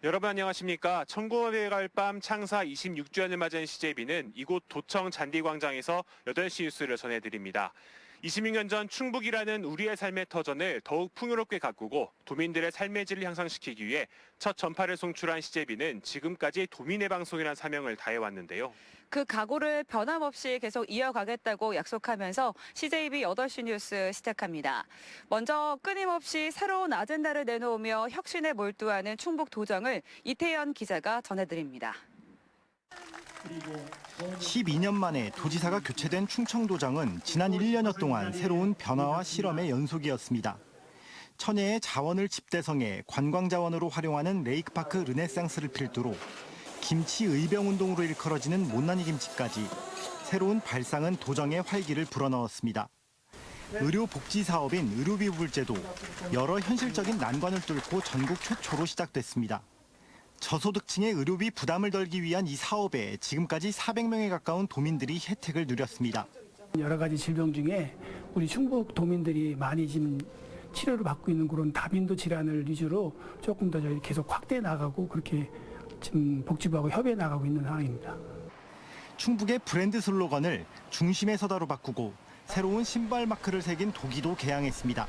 여러분 안녕하십니까. 1900일 밤 창사 26주년을 맞은 CJB는 이곳 도청 잔디광장에서 8시 뉴스를 전해드립니다. 26년 전 충북이라는 우리의 삶의 터전을 더욱 풍요롭게 가꾸고 도민들의 삶의 질을 향상시키기 위해 첫 전파를 송출한 CJB는 지금까지 도민의 방송이라는 사명을 다해왔는데요. 그 각오를 변함없이 계속 이어가겠다고 약속하면서 CJB 8시 뉴스 시작합니다. 먼저 끊임없이 새로운 아젠다를 내놓으며 혁신에 몰두하는 충북 도정을 이태연 기자가 전해드립니다. 12년 만에 도지사가 교체된 충청도정은 지난 1년여 동안 새로운 변화와 실험의 연속이었습니다. 천혜의 자원을 집대성해 관광자원으로 활용하는 레이크파크 르네상스를 필두로 김치 의병운동으로 일컬어지는 못난이 김치까지 새로운 발상은 도정의 활기를 불어넣었습니다. 의료복지 사업인 의료비부불제도 여러 현실적인 난관을 뚫고 전국 최초로 시작됐습니다. 저소득층의 의료비 부담을 덜기 위한 이 사업에 지금까지 400명에 가까운 도민들이 혜택을 누렸습니다. 여러 가지 질병 중에 우리 충북 도민들이 많이 지금 치료를 받고 있는 그런 다빈도 질환을 위주로 조금 더 저희 계속 확대해 나가고 그렇게 지금 복지부하고 협의해 나가고 있는 상황입니다. 충북의 브랜드 슬로건을 중심에 서다로 바꾸고 새로운 신발 마크를 새긴 도기도 개항했습니다.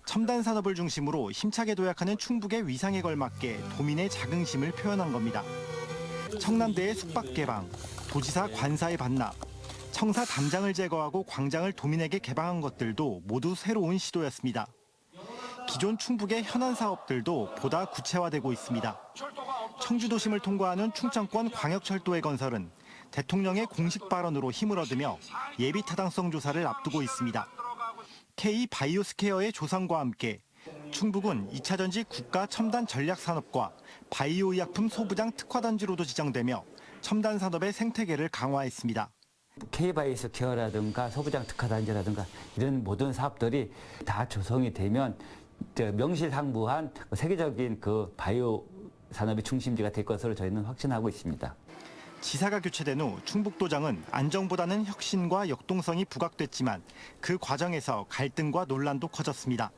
첨단 산업을 중심으로 힘차게 도약하는 충북의 위상에 걸맞게 도민의 자긍심을 표현한 겁니다. 청남대의 숙박 개방, 도지사 관사의 반납, 청사 담장을 제거하고 광장을 도민에게 개방한 것들도 모두 새로운 시도였습니다. 기존 충북의 현안 사업들도 보다 구체화되고 있습니다. 청주도심을 통과하는 충청권 광역철도의 건설은 대통령의 공식 발언으로 힘을 얻으며 예비 타당성 조사를 앞두고 있습니다. K-바이오스케어의 조성과 함께 충북은 2차 전지 국가 첨단 전략 산업과 바이오 의약품 소부장 특화단지로도 지정되며 첨단 산업의 생태계를 강화했습니다. K-바이오스케어라든가 소부장 특화단지라든가 이런 모든 사업들이 다 조성이 되면 명실상부한 세계적인 그 바이오 산업의 중심지가 될 것으로 저희는 확신하고 있습니다. 지사가 교체된 후 충북도정은 안정보다는 혁신과 역동성이 부각됐지만 그 과정에서 갈등과 논란도 커졌습니다.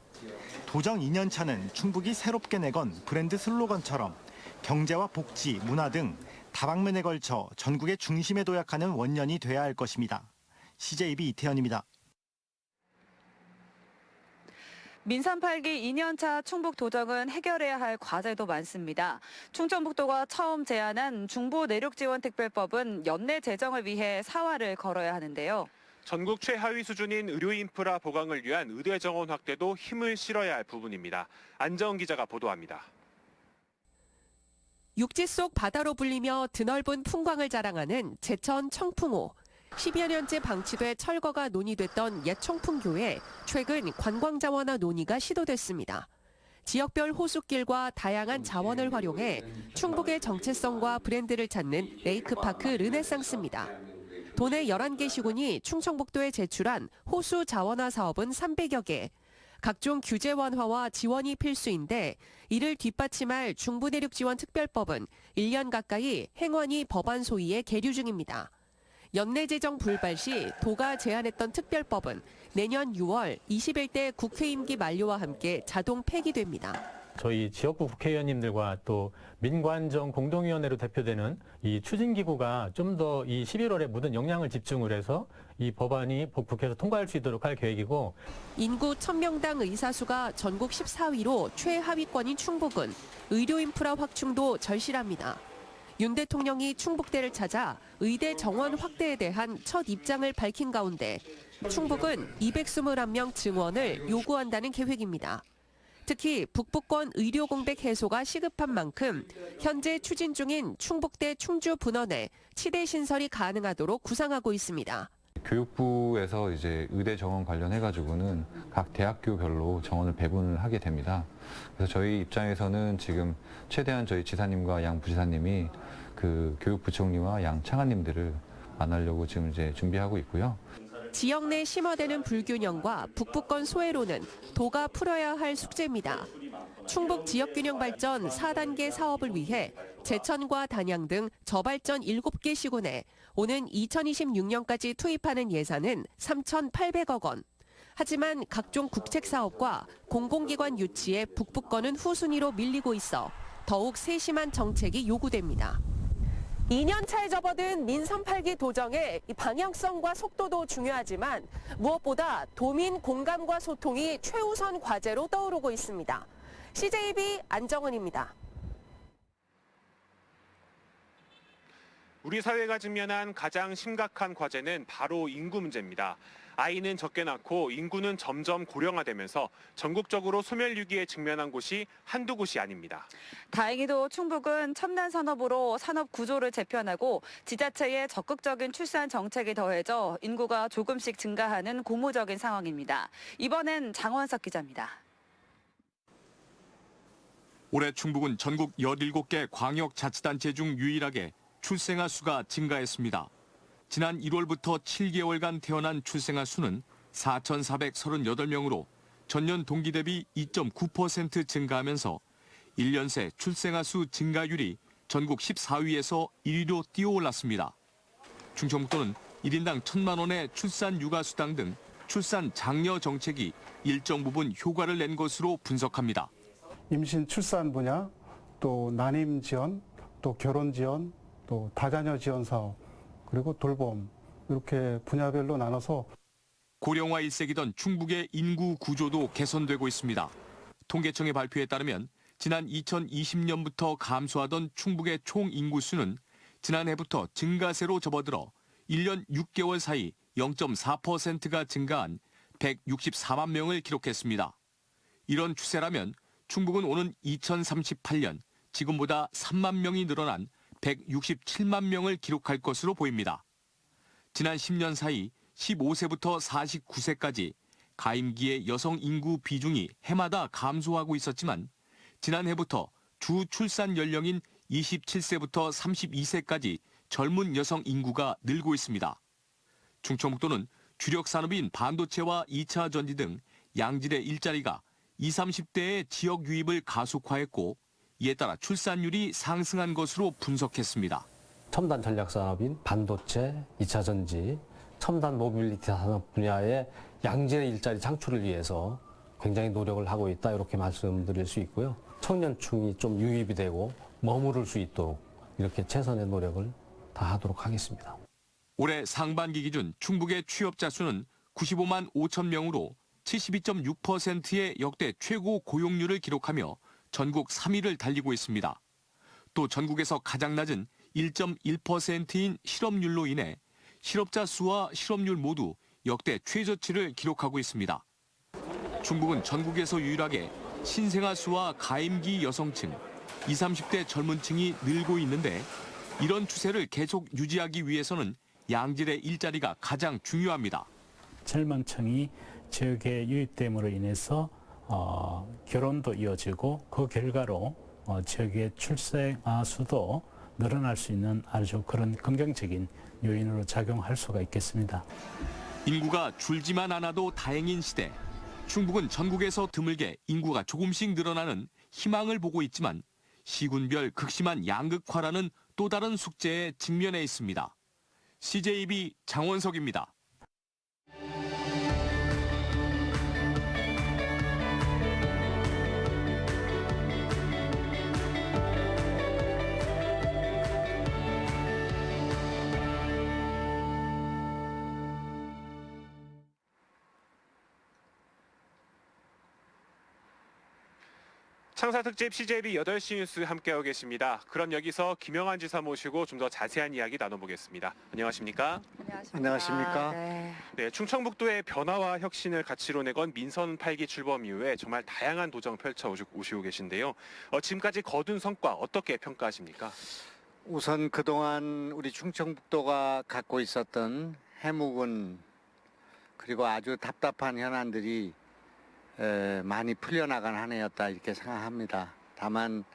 도정 2년 차는 충북이 새롭게 내건 브랜드 슬로건처럼 경제와 복지, 문화 등 다방면에 걸쳐 전국의 중심에 도약하는 원년이 돼야 할 것입니다. CJB 이태현입니다. 민산 8기 2년차 충북도정은 해결해야 할 과제도 많습니다. 충청북도가 처음 제안한 중부내륙지원특별법은 연내 제정을 위해 사활을 걸어야 하는데요. 전국 최하위 수준인 의료 인프라 보강을 위한 의대 정원 확대도 힘을 실어야 할 부분입니다. 안정은 기자가 보도합니다. 육지 속 바다로 불리며 드넓은 풍광을 자랑하는 제천 청풍호. 10여 년째 방치돼 철거가 논의됐던 옛 청풍교에 최근 관광자원화 논의가 시도됐습니다. 지역별 호숫길과 다양한 자원을 활용해 충북의 정체성과 브랜드를 찾는 레이크파크 르네상스입니다. 도내 11개 시군이 충청북도에 제출한 호수 자원화 사업은 300여 개. 각종 규제 완화와 지원이 필수인데 이를 뒷받침할 중부내륙지원특별법은 1년 가까이 행원위 법안 소위에 계류 중입니다. 연내 제정 불발 시 도가 제안했던 특별법은 내년 6월 21대 국회 임기 만료와 함께 자동 폐기됩니다. 저희 지역구 국회의원님들과 또 민관정 공동위원회로 대표되는 이 추진기구가 좀 더 이 11월에 모든 역량을 집중을 해서 이 법안이 국회에서 통과할 수 있도록 할 계획이고, 인구 1000명당 의사수가 전국 14위로 최하위권인 충북은 의료 인프라 확충도 절실합니다. 윤 대통령이 충북대를 찾아 의대 정원 확대에 대한 첫 입장을 밝힌 가운데 충북은 221명 증원을 요구한다는 계획입니다. 특히 북부권 의료 공백 해소가 시급한 만큼 현재 추진 중인 충북대 충주 분원에 치대 신설이 가능하도록 구상하고 있습니다. 교육부에서 이제 의대 정원 관련해가지고는 각 대학교별로 정원을 배분을 하게 됩니다. 그래서 저희 입장에서는 지금 최대한 저희 지사님과 양 부지사님이 그 교육부총리와 양 차관님들을 만나려고 지금 이제 준비하고 있고요. 지역 내 심화되는 불균형과 북부권 소외로는 도가 풀어야 할 숙제입니다. 충북 지역균형 발전 4단계 사업을 위해 제천과 단양 등 저발전 7개 시군에 오는 2026년까지 투입하는 예산은 3,800억 원. 하지만 각종 국책 사업과 공공기관 유치에 북부권은 후순위로 밀리고 있어 더욱 세심한 정책이 요구됩니다. 2년 차에 접어든 민선 8기 도정의 방향성과 속도도 중요하지만 무엇보다 도민 공감과 소통이 최우선 과제로 떠오르고 있습니다. CJB 안정은입니다. 우리 사회가 직면한 가장 심각한 과제는 바로 인구 문제입니다. 아이는 적게 낳고 인구는 점점 고령화되면서 전국적으로 소멸위기에 직면한 곳이 한두 곳이 아닙니다. 다행히도 충북은 첨단 산업으로 산업 구조를 재편하고 지자체의 적극적인 출산 정책이 더해져 인구가 조금씩 증가하는 고무적인 상황입니다. 이번엔 장원석 기자입니다. 올해 충북은 전국 17개 광역자치단체 중 유일하게 출생아 수가 증가했습니다. 지난 1월부터 7개월간 태어난 출생아 수는 4,438명으로 전년 동기 대비 2.9% 증가하면서 1년 새 출생아 수 증가율이 전국 14위에서 1위로 뛰어올랐습니다. 충청북도는 1인당 1,000만 원의 출산 육아 수당 등 출산 장려 정책이 일정 부분 효과를 낸 것으로 분석합니다. 임신 출산 분야, 또 난임 지원, 또 결혼 지원, 또 다자녀 지원 사업, 그리고 돌봄 이렇게 분야별로 나눠서 고령화 일색이던 충북의 인구 구조도 개선되고 있습니다. 통계청의 발표에 따르면 지난 2020년부터 감소하던 충북의 총 인구수는 지난해부터 증가세로 접어들어 1년 6개월 사이 0.4%가 증가한 164만 명을 기록했습니다. 이런 추세라면 충북은 오는 2038년 지금보다 3만 명이 늘어난 167만 명을 기록할 것으로 보입니다. 지난 10년 사이 15세부터 49세까지 가임기의 여성 인구 비중이 해마다 감소하고 있었지만 지난해부터 주 출산 연령인 27세부터 32세까지 젊은 여성 인구가 늘고 있습니다. 충청북도는 주력 산업인 반도체와 2차 전지 등 양질의 일자리가 20, 30대의 지역 유입을 가속화했고 이에 따라 출산율이 상승한 것으로 분석했습니다. 첨단 전략 산업인 반도체, 2차 전지, 첨단 모빌리티 산업 분야의 양질의 일자리 창출을 위해서 굉장히 노력을 하고 있다 이렇게 말씀드릴 수 있고요. 청년층이 좀 유입이 되고 머무를 수 있도록 이렇게 최선의 노력을 다하도록 하겠습니다. 올해 상반기 기준 충북의 취업자 수는 95만 5천 명으로 72.6%의 역대 최고 고용률을 기록하며 전국 3위를 달리고 있습니다. 또 전국에서 가장 낮은 1.1%인 실업률로 인해 실업자 수와 실업률 모두 역대 최저치를 기록하고 있습니다. 충북은 전국에서 유일하게 신생아 수와 가임기 여성층, 20, 30대 젊은 층이 늘고 있는데 이런 추세를 계속 유지하기 위해서는 양질의 일자리가 가장 중요합니다. 젊은층이 지역에 유입됨으로 인해서 결혼도 이어지고 그 결과로 지역의 출생아 수도 늘어날 수 있는 아주 그런 긍정적인 요인으로 작용할 수가 있겠습니다. 인구가 줄지만 않아도 다행인 시대. 충북은 전국에서 드물게 인구가 조금씩 늘어나는 희망을 보고 있지만 시군별 극심한 양극화라는 또 다른 숙제에 직면해 있습니다. CJB 장원석입니다. 창사 특집 CJB 8시 뉴스 함께하고 계십니다. 그럼 여기서 김영환 지사 모시고 좀 더 자세한 이야기 나눠보겠습니다. 안녕하십니까? 안녕하십니까? 네, 충청북도의 변화와 혁신을 가치로 내건 민선 8기 출범 이후에 정말 다양한 도정 펼쳐 오시고 계신데요. 지금까지 거둔 성과 어떻게 평가하십니까? 우선 그동안 우리 충청북도가 갖고 있었던 해묵은 그리고 아주 답답한 현안들이 많이 풀려나간 한 해였다 이렇게 생각합니다. 다만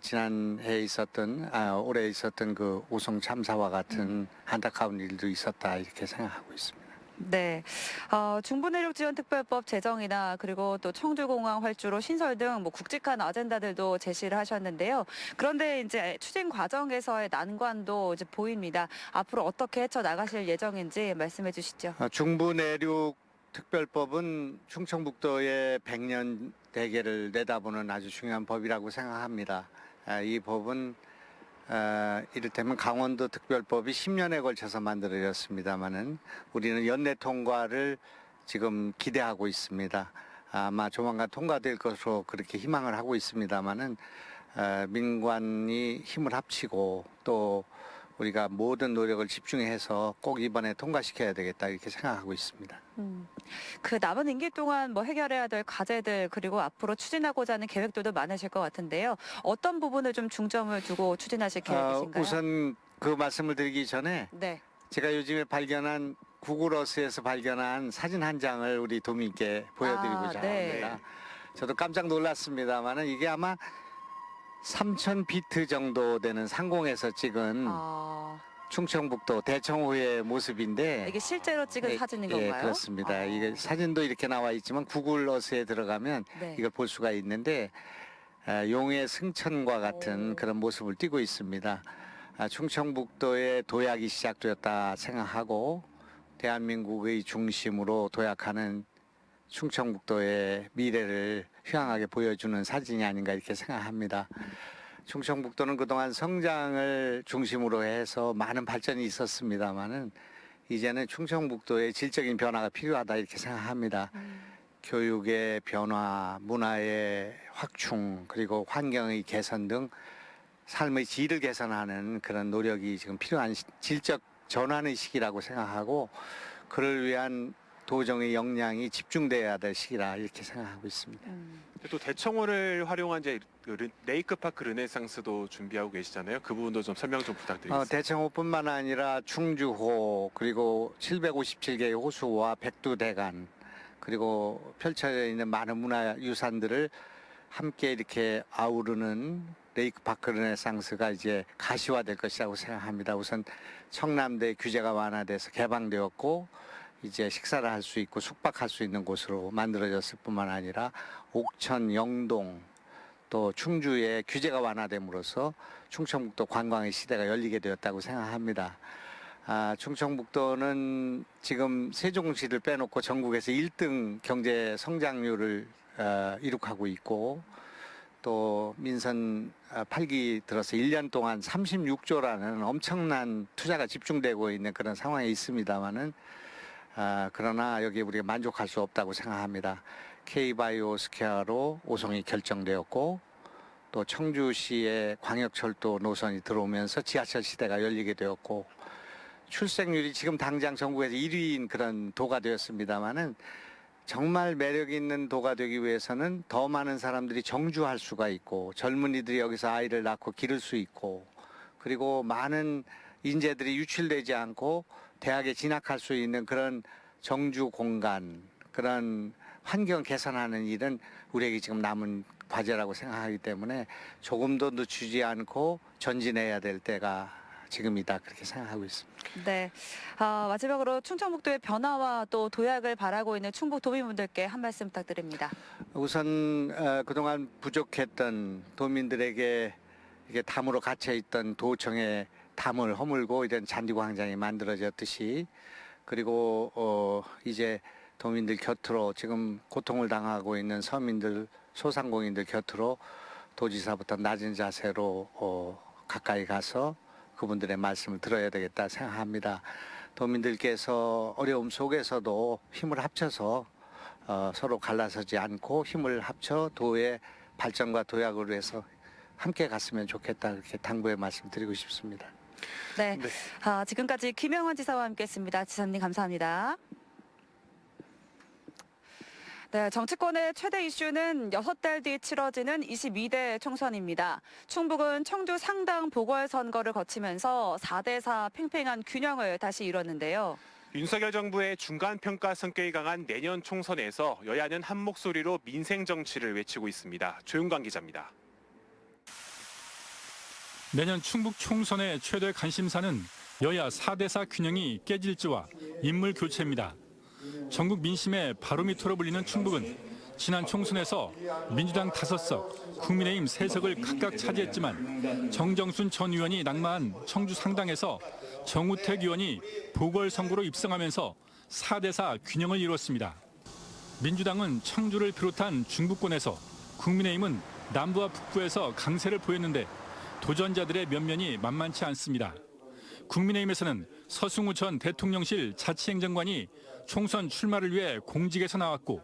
지난해에 있었던 올해 있었던 그 오송 참사와 같은 안타까운 일도 있었다 이렇게 생각하고 있습니다. 네, 중부내륙지원특별법 제정이나 그리고 또 청주공항 활주로 신설 등 뭐 굵직한 아젠다들도 제시를 하셨는데요. 그런데 이제 추진 과정에서의 난관도 이제 보입니다. 앞으로 어떻게 헤쳐 나가실 예정인지 말씀해 주시죠. 중부내륙 특별법은 충청북도의 100년 대계를 내다보는 아주 중요한 법이라고 생각합니다. 이 법은 이를테면 강원도 특별법이 10년에 걸쳐서 만들어졌습니다마는 우리는 연내 통과를 지금 기대하고 있습니다. 아마 조만간 통과될 것으로 그렇게 희망을 하고 있습니다마는 민관이 힘을 합치고 또 우리가 모든 노력을 집중해서 꼭 이번에 통과시켜야 되겠다 이렇게 생각하고 있습니다. 그 남은 임기 동안 뭐 해결해야 될 과제들 그리고 앞으로 추진하고자 하는 계획들도 많으실 것 같은데요. 어떤 부분을 좀 중점을 두고 추진하실 계획이신가요? 우선 그 말씀을 드리기 전에 네. 제가 요즘에 발견한 구글어스에서 발견한 사진 한 장을 우리 도민께 보여드리고자 네. 합니다. 저도 깜짝 놀랐습니다만은 이게 아마 3,000피트 정도 되는 상공에서 찍은 충청북도 대청호의 모습인데 이게 실제로 찍은 사진인 건가요? 예, 그렇습니다. 이게 사진도 이렇게 나와 있지만 구글어스에 들어가면 네. 이걸 볼 수가 있는데 용의 승천과 같은 그런 모습을 띠고 있습니다. 충청북도의 도약이 시작되었다 생각하고 대한민국의 중심으로 도약하는 충청북도의 미래를 휘황하게 보여주는 사진이 아닌가 이렇게 생각합니다. 충청북도는 그동안 성장을 중심으로 해서 많은 발전이 있었습니다마는 이제는 충청북도의 질적인 변화가 필요하다 이렇게 생각합니다. 교육의 변화, 문화의 확충, 그리고 환경의 개선 등 삶의 질을 개선하는 그런 노력이 지금 필요한 질적 전환의 시기라고 생각하고 그를 위한 도정의 역량이 집중돼야 될 시기라 이렇게 생각하고 있습니다. 또 대청호를 활용한 이제 레이크파크 르네상스도 준비하고 계시잖아요. 그 부분도 좀 설명 좀 부탁드리겠습니다. 대청호뿐만 아니라 충주호 그리고 757개의 호수와 백두대간 그리고 펼쳐져 있는 많은 문화유산들을 함께 이렇게 아우르는 레이크파크 르네상스가 이제 가시화될 것이라고 생각합니다. 우선 청남대 규제가 완화돼서 개방되었고 이제 식사를 할 수 있고 숙박할 수 있는 곳으로 만들어졌을 뿐만 아니라 옥천, 영동 또 충주의 규제가 완화됨으로써 충청북도 관광의 시대가 열리게 되었다고 생각합니다. 충청북도는 지금 세종시를 빼놓고 전국에서 1등 경제 성장률을 이룩하고 있고 또 민선 8기 들어서 1년 동안 36조라는 엄청난 투자가 집중되고 있는 그런 상황에 있습니다만은 그러나 여기 우리가 만족할 수 없다고 생각합니다. K바이오 스퀘어로 오송이 결정되었고 또 청주시의 광역철도 노선이 들어오면서 지하철 시대가 열리게 되었고 출생률이 지금 당장 전국에서 1위인 그런 도가 되었습니다마는 정말 매력 있는 도가 되기 위해서는 더 많은 사람들이 정주할 수가 있고 젊은이들이 여기서 아이를 낳고 기를 수 있고 그리고 많은 인재들이 유출되지 않고 대학에 진학할 수 있는 그런 정주 공간, 그런 환경 개선하는 일은 우리에게 지금 남은 과제라고 생각하기 때문에 조금 더 늦추지 않고 전진해야 될 때가 지금이다 그렇게 생각하고 있습니다. 네. 마지막으로 충청북도의 변화와 또 도약을 바라고 있는 충북 도민분들께 한 말씀 부탁드립니다. 우선 그동안 부족했던 도민들에게 이게 담으로 갇혀 있던 도청의 담을 허물고 이런 잔디광장이 만들어졌듯이 그리고 이제 도민들 곁으로 지금 고통을 당하고 있는 서민들 소상공인들 곁으로 도지사부터 낮은 자세로 가까이 가서 그분들의 말씀을 들어야 되겠다 생각합니다. 도민들께서 어려움 속에서도 힘을 합쳐서 서로 갈라서지 않고 힘을 합쳐 도의 발전과 도약을 위해서 함께 갔으면 좋겠다 그렇게 당부의 말씀 드리고 싶습니다. 네. 지금까지 김영환 지사와 함께했습니다. 지사님 감사합니다. 네, 정치권의 최대 이슈는 6달 뒤 치러지는 22대 총선입니다. 충북은 청주 상당 보궐선거를 거치면서 4대4 팽팽한 균형을 다시 이뤘는데요. 윤석열 정부의 중간평가 성격이 강한 내년 총선에서 여야는 한 목소리로 민생 정치를 외치고 있습니다. 조윤광 기자입니다. 내년 충북 총선의 최대 관심사는 여야 4대4 균형이 깨질지와 인물 교체입니다. 전국 민심의 바로미터로 불리는 충북은 지난 총선에서 민주당 5석, 국민의힘 3석을 각각 차지했지만 정정순 전 의원이 낙마한 청주 상당에서 정우택 의원이 보궐선거로 입성하면서 4대4 균형을 이뤘습니다. 민주당은 청주를 비롯한 중부권에서, 국민의힘은 남부와 북부에서 강세를 보였는데 도전자들의 면면이 만만치 않습니다. 국민의힘에서는 서승우 전 대통령실 자치행정관이 총선 출마를 위해 공직에서 나왔고,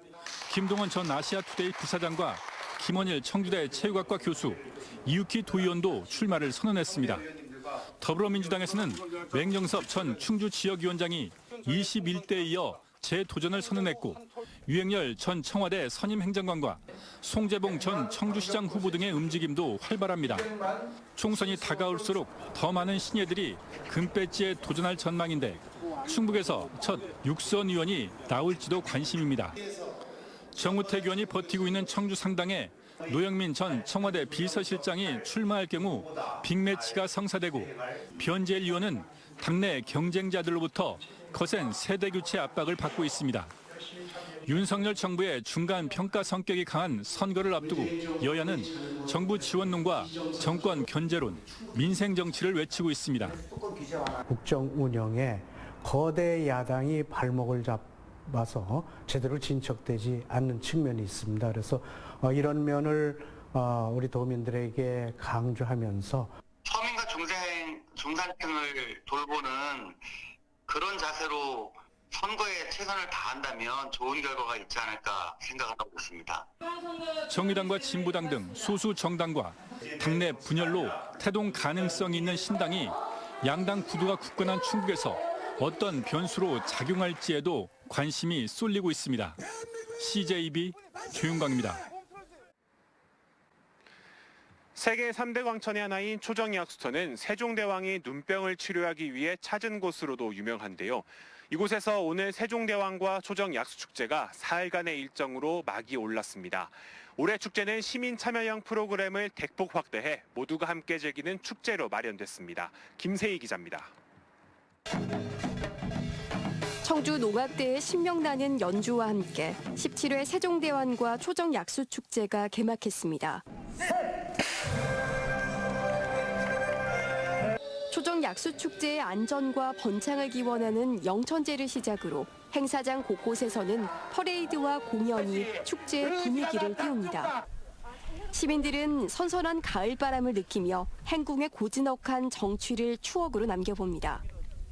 김동원 전 아시아투데이 부사장과 김원일 청주대 체육학과 교수, 이유키 도의원도 출마를 선언했습니다. 더불어민주당에서는 맹정섭 전 충주 지역위원장이 21대에 이어 재도전을 선언했고, 유행열 전 청와대 선임행정관과 송재봉 전 청주시장 후보 등의 움직임도 활발합니다. 총선이 다가올수록 더 많은 신예들이 금배지에 도전할 전망인데 충북에서 첫 육선 의원이 나올지도 관심입니다. 정우택 의원이 버티고 있는 청주 상당에 노영민 전 청와대 비서실장이 출마할 경우 빅매치가 성사되고, 변재일 의원은 당내 경쟁자들로부터 거센 세대교체 압박을 받고 있습니다. 윤석열 정부의 중간 평가 성격이 강한 선거를 앞두고 여야는 정부 지원론과 정권 견제론, 민생 정치를 외치고 있습니다. 국정 운영에 거대 야당이 발목을 잡아서 제대로 진척되지 않는 측면이 있습니다. 그래서 이런 면을 우리 도민들에게 강조하면서 서민과 중산층을 돌보는 그런 자세로 선거에 최선을 다한다면 좋은 결과가 있지 않을까 생각하고 있습니다. 정의당과 진보당 등 소수 정당과 당내 분열로 태동 가능성이 있는 신당이 양당 구도가 굳건한 충북에서 어떤 변수로 작용할지에도 관심이 쏠리고 있습니다. CJB 조윤광입니다. 세계 3대 광천의 하나인 초정약수터는 세종대왕이 눈병을 치료하기 위해 찾은 곳으로도 유명한데요. 이곳에서 오늘 세종대왕과 초정약수축제가 4일간의 일정으로 막이 올랐습니다. 올해 축제는 시민 참여형 프로그램을 대폭 확대해 모두가 함께 즐기는 축제로 마련됐습니다. 김세희 기자입니다. 청주 농악대의 신명나는 연주와 함께 17회 세종대왕과 초정약수축제가 개막했습니다. 초정약수축제의 안전과 번창을 기원하는 영천제를 시작으로 행사장 곳곳에서는 퍼레이드와 공연이 축제의 분위기를 띄웁니다. 시민들은 선선한 가을바람을 느끼며 행궁의 고즈넉한 정취를 추억으로 남겨봅니다.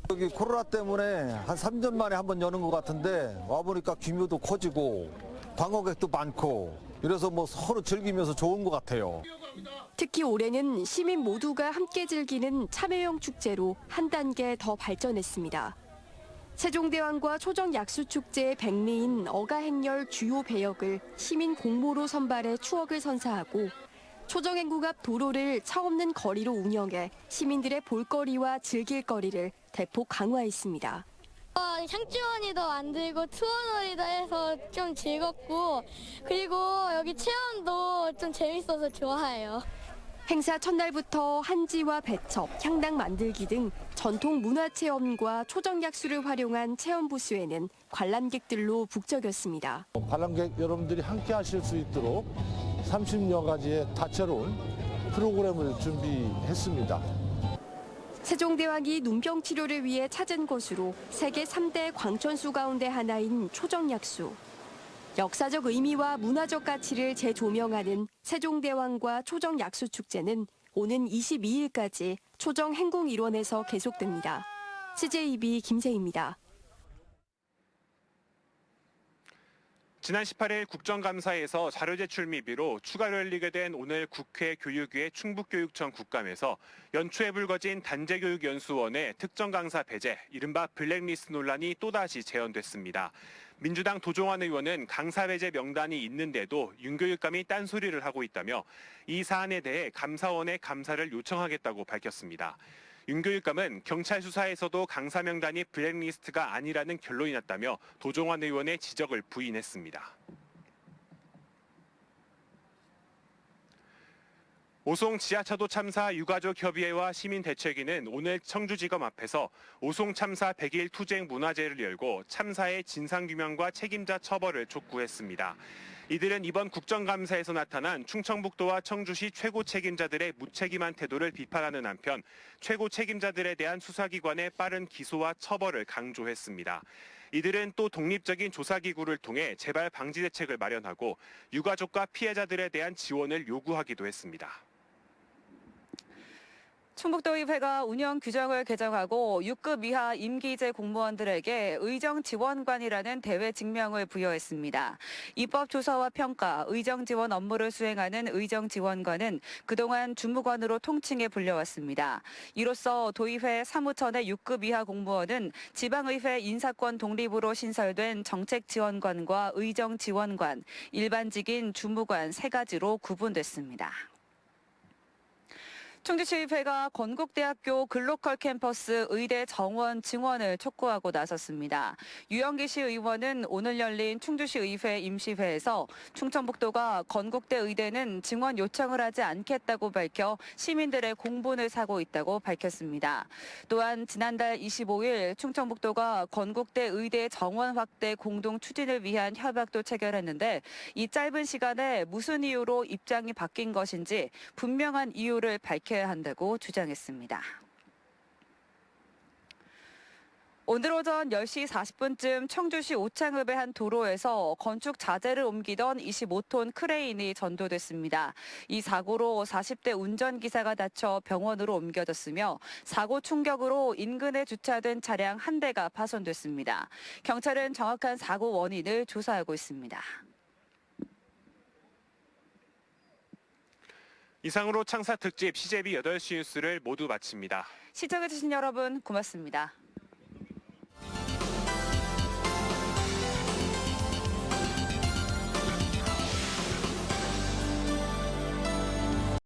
여기 코로나 때문에 한 3년 만에 한번 여는 것 같은데 와보니까 규모도 커지고 관광객도 많고 이래서 뭐 서로 즐기면서 좋은 것 같아요. 특히 올해는 시민 모두가 함께 즐기는 참여형 축제로 한 단계 더 발전했습니다. 세종대왕과 초정약수축제의 백미인 어가행렬 주요 배역을 시민 공모로 선발해 추억을 선사하고, 초정행궁 앞 도로를 차 없는 거리로 운영해 시민들의 볼거리와 즐길거리를 대폭 강화했습니다. 향주원이도 만들고 투어놀이도 해서 좀 즐겁고, 그리고 여기 체험도 좀 재밌어서 좋아해요. 행사 첫날부터 한지와 배첩, 향당 만들기 등 전통 문화체험과 초정약수를 활용한 체험 부스에는 관람객들로 북적였습니다. 관람객 여러분들이 함께 하실 수 있도록 30여 가지의 다채로운 프로그램을 준비했습니다. 세종대왕이 눈병 치료를 위해 찾은 곳으로 세계 3대 광천수 가운데 하나인 초정약수. 역사적 의미와 문화적 가치를 재조명하는 세종대왕과 초정약수축제는 오는 22일까지 초정행궁 일원에서 계속됩니다. CJB 김세희입니다. 지난 18일 국정감사에서 자료 제출 미비로 추가로 열리게 된 오늘 국회 교육위의 충북교육청 국감에서 연초에 불거진 단재교육연수원의 특정 강사 배제, 이른바 블랙리스트 논란이 또다시 재현됐습니다. 민주당 도종환 의원은 강사 배제 명단이 있는데도 윤교육감이 딴소리를 하고 있다며 이 사안에 대해 감사원에 감사를 요청하겠다고 밝혔습니다. 윤교육감은 경찰 수사에서도 강사 명단이 블랙리스트가 아니라는 결론이 났다며 도종환 의원의 지적을 부인했습니다. 오송 지하차도 참사 유가족협의회와 시민대책위는 오늘 청주지검 앞에서 오송 참사 100일 투쟁 문화제를 열고 참사의 진상규명과 책임자 처벌을 촉구했습니다. 이들은 이번 국정감사에서 나타난 충청북도와 청주시 최고 책임자들의 무책임한 태도를 비판하는 한편 최고 책임자들에 대한 수사기관의 빠른 기소와 처벌을 강조했습니다. 이들은 또 독립적인 조사기구를 통해 재발 방지 대책을 마련하고 유가족과 피해자들에 대한 지원을 요구하기도 했습니다. 충북도의회가 운영 규정을 개정하고 6급 이하 임기제 공무원들에게 의정지원관이라는 대외 직명을 부여했습니다. 입법 조사와 평가, 의정지원 업무를 수행하는 의정지원관은 그동안 주무관으로 통칭해 불려왔습니다. 이로써 도의회 사무처내 6급 이하 공무원은 지방의회 인사권 독립으로 신설된 정책지원관과 의정지원관, 일반직인 주무관 세 가지로 구분됐습니다. 충주시의회가 건국대학교 글로컬 캠퍼스 의대 정원 증원을 촉구하고 나섰습니다. 유영기 시 의원은 오늘 열린 충주시의회 임시회에서 충청북도가 건국대 의대는 증원 요청을 하지 않겠다고 밝혀 시민들의 공분을 사고 있다고 밝혔습니다. 또한 지난달 25일 충청북도가 건국대 의대 정원 확대 공동 추진을 위한 협약도 체결했는데 이 짧은 시간에 무슨 이유로 입장이 바뀐 것인지 분명한 이유를 밝혀야 한다고 주장했습니다. 오늘 오전 10시 40분쯤 청주시 오창읍의 한 도로에서 건축 자재를 옮기던 25톤 크레인이 전도됐습니다. 이 사고로 40대 운전기사가 다쳐 병원으로 옮겨졌으며 사고 충격으로 인근에 주차된 차량 한 대가 파손됐습니다. 경찰은 정확한 사고 원인을 조사하고 있습니다. 이상으로 창사 특집 CJB 8시 뉴스를 모두 마칩니다. 시청해주신 여러분 고맙습니다.